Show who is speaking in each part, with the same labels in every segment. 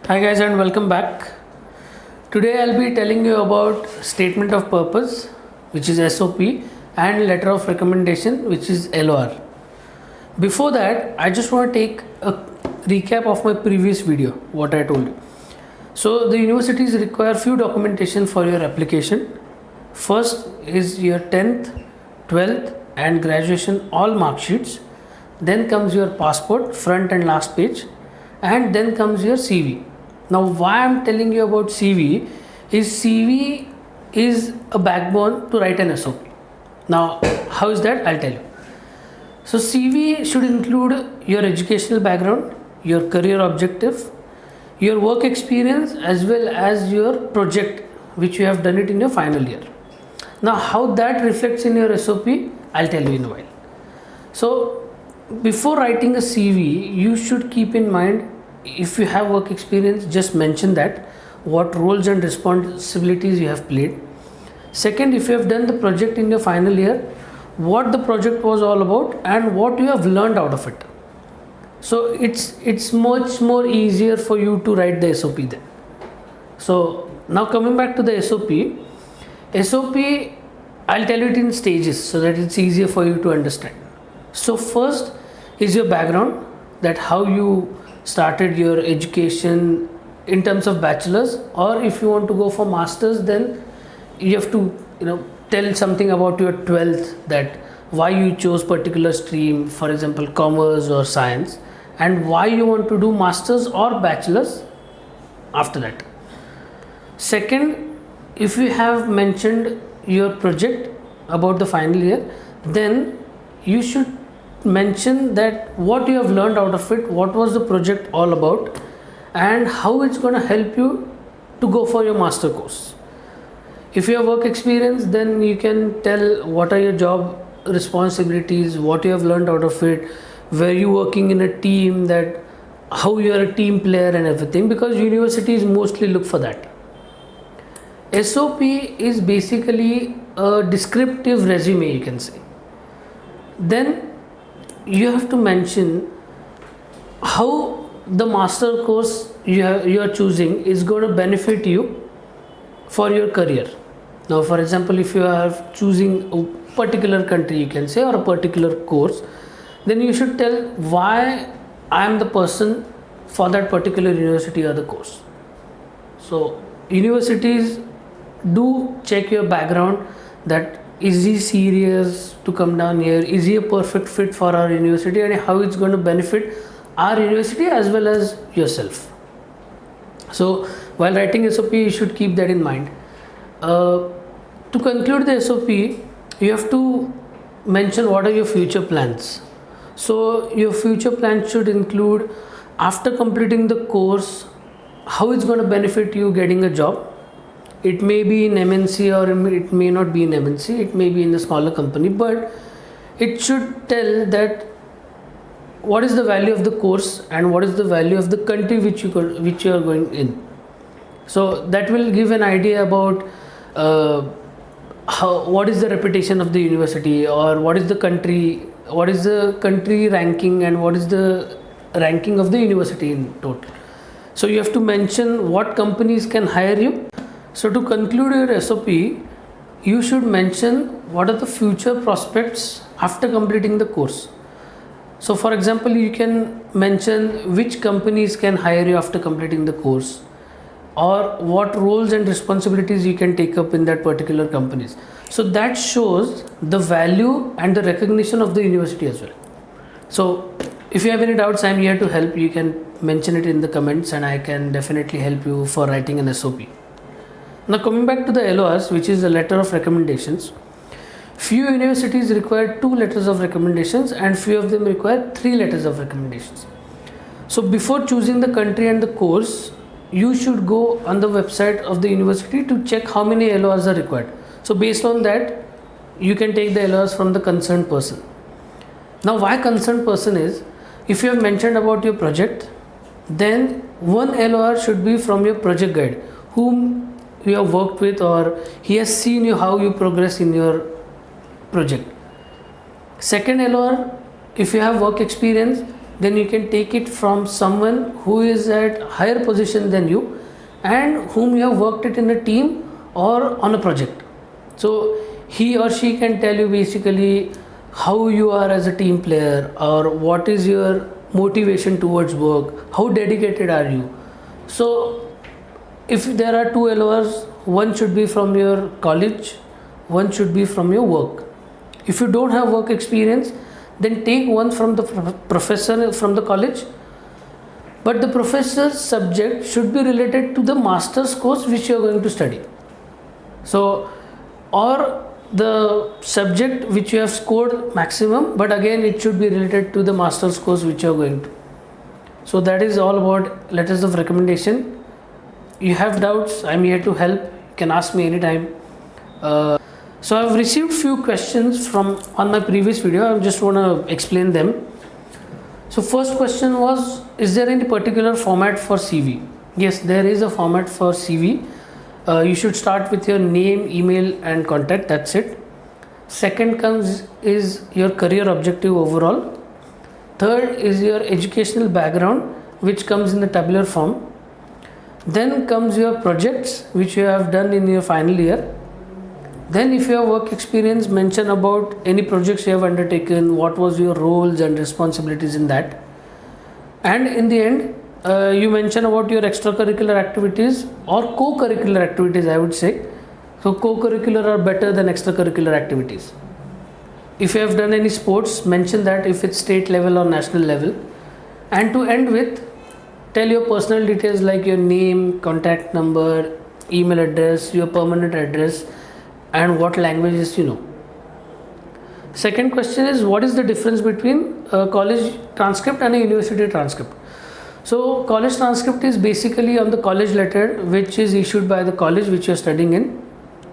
Speaker 1: Hi guys and welcome back. Today I'll be telling you about statement of purpose, which is SOP, and letter of recommendation, which is LOR. Before that, I just want to take a recap of my previous video, what I told you. So the universities require few documentation for your application. First is your 10th, 12th and graduation all mark sheets. Then comes your passport, front and last page, and then comes your CV. Now why I'm telling you about CV is CV is a backbone to write an SOP. Now how is that? I'll tell you. So CV should include your educational background, your career objective, your work experience as well as your project which you have done it in your final year. Now how that reflects in your SOP, I'll tell you in a while. So before writing a CV, you should keep in mind, if you have work experience, just mention that, what roles and responsibilities you have played. Second, if you have done the project in your final year, what the project was all about and what you have learned out of it. So it's much more easier for you to write the SOP then. So now coming back to the SOP, I'll tell you it in stages so that it's easier for you to understand. So first is your background, that how you started your education in terms of bachelor's, or if you want to go for master's, then you have to tell something about your 12th, that why you chose particular stream, for example commerce or science, and why you want to do master's or bachelor's after that. Second, if you have mentioned your project about the final year, then you should mention that what you have learned out of it, what was the project all about, and how it's going to help you to go for your master course. If you have work experience, then you can tell what are your job responsibilities, what you have learned out of it, where you working in a team, that how you are a team player and everything, because universities mostly look for that. SOP is basically a descriptive resume, you can say. Then you have to mention how the master course you are choosing is going to benefit you for your career. Now for example, if you are choosing a particular country, you can say, or a particular course, then you should tell why I am the person for that particular university or the course. So universities do check your background, that is he serious to come down here, is he a perfect fit for our university, and how it's going to benefit our university as well as yourself. So while writing SOP, you should keep that in mind. To conclude the SOP, you have to mention what are your future plans. So your future plans should include, after completing the course, how it's going to benefit you getting a job. It may be in MNC or it may not be in MNC, it may be in a smaller company, but it should tell that what is the value of the course and what is the value of the country which you are going in. So that will give an idea about what is the reputation of the university, or what is the country ranking, and what is the ranking of the university in total. So you have to mention what companies can hire you. So to conclude your SOP, you should mention what are the future prospects after completing the course. So for example, you can mention which companies can hire you after completing the course, or what roles and responsibilities you can take up in that particular companies. So that shows the value and the recognition of the university as well. So if you have any doubts, I am here to help. You can mention it in the comments and I can definitely help you for writing an SOP. Now coming back to the LORs, which is a letter of recommendations. Few universities require 2 letters of recommendations and few of them require 3 letters of recommendations. So before choosing the country and the course, you should go on the website of the university to check how many LORs are required. So based on that, you can take the LORs from the concerned person. Now why concerned person is, if you have mentioned about your project, then one LOR should be from your project guide, whom you have worked with, or he has seen you how you progress in your project. Second LOR, if you have work experience, then you can take it from someone who is at higher position than you and whom you have worked it in a team or on a project. So he or she can tell you basically how you are as a team player, or what is your motivation towards work, how dedicated are you. So if there are two LORs, one should be from your college, one should be from your work. If you don't have work experience, then take one from the professor from the college, but the professor's subject should be related to the master's course which you are going to study. So, or the subject which you have scored maximum, but again it should be related to the master's course which you are going to. So that is all about letters of recommendation. You have doubts, I'm here to help. You can ask me anytime. So I've received few questions from on my previous video. I just want to explain them. So first question was, is there any particular format for CV? Yes, there is a format for CV. You should start with your name, email and contact, that's it. Second comes is your career objective overall. Third is your educational background, which comes in the tabular form. Then comes your projects which you have done in your final year. Then if you have work experience, mention about any projects you have undertaken, what was your roles and responsibilities in that. And in the end, you mention about your extracurricular activities or co-curricular activities, I would say. So co-curricular are better than extracurricular activities. If you have done any sports, mention that if it's state level or national level. And to end with, tell your personal details like your name, contact number, email address, your permanent address, and what languages you know. Second question is, what is the difference between a college transcript and a university transcript? So college transcript is basically on the college letter which is issued by the college which you are studying in,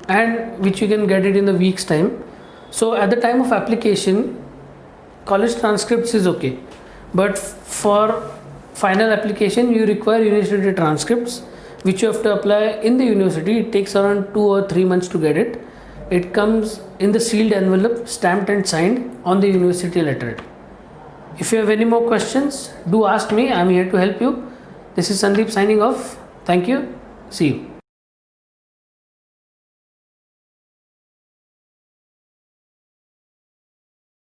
Speaker 1: and which you can get it in a week's time. So at the time of application, college transcripts is okay, but for final application you require university transcripts which you have to apply in the university. It takes around 2 or 3 months to get it. It comes in the sealed envelope, stamped and signed on the university letterhead. If you have any more questions, do ask me. I am here to help you. This is Sandeep signing off. Thank you. See you.